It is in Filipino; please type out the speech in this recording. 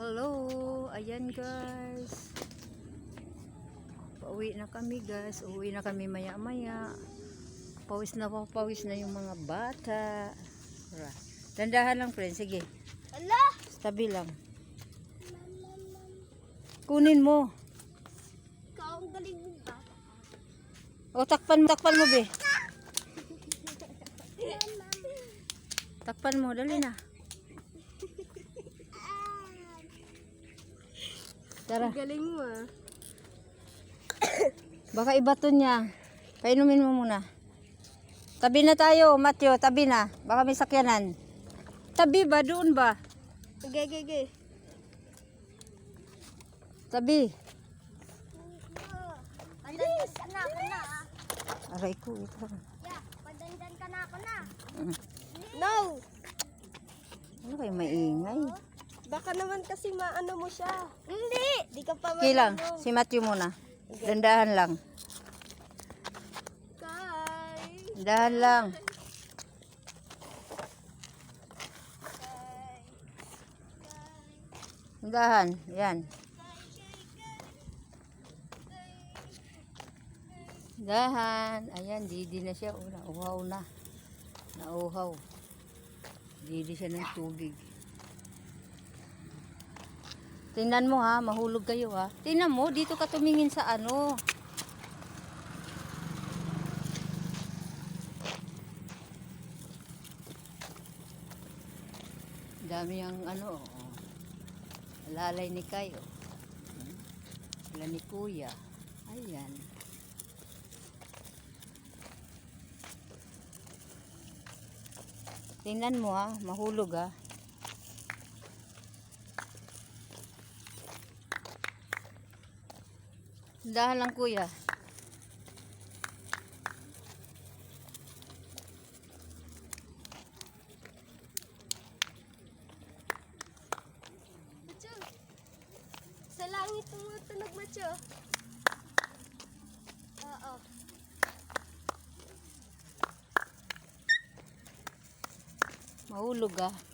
Hello, ayan guys. Pauwi na kami guys. Uuwi na kami maya maya. Pawis na yung mga bata. Dandahan lang friend, sige. Ala! Tabi lang. Kunin mo. Ikaw ang galing mo ba? O takpan mo be. Takpan mo, dali na. Tara. Galing mo ah. Baka ibaton niya. Painumin mo muna. Tabi na tayo, Matyo. Tabi na. Baka may sakyanan. Tabi ba? Doon ba? Gege. Tabi. Padandan ka na ako na ah. Aray ko. Ito. Yeah, padandan ka na ako na. Mm. No! Ano kayo maingay? Baka naman kasi maano mo siya. Hindi! Di ka pa Okay lang. marunong. Si Matyo muna. Dandahan lang. Kay! Dandahan lang. Dandahan. Yan. Dahan. Ayan, didi na siya. Nauhaw na. Nauhaw. Didi siya ng tubig. Tingnan mo ha, mahulog kayo ha. Tingnan mo, dito ka tumingin sa ano. Dami ang ano. Alalay ni Kayo. Sila ni Kuya. Ayan. Tingnan mo ha, mahulog ha. Dahan lang kuya. Macho! Sa langit tumutunog, Macho. Oo. Mahulog ah.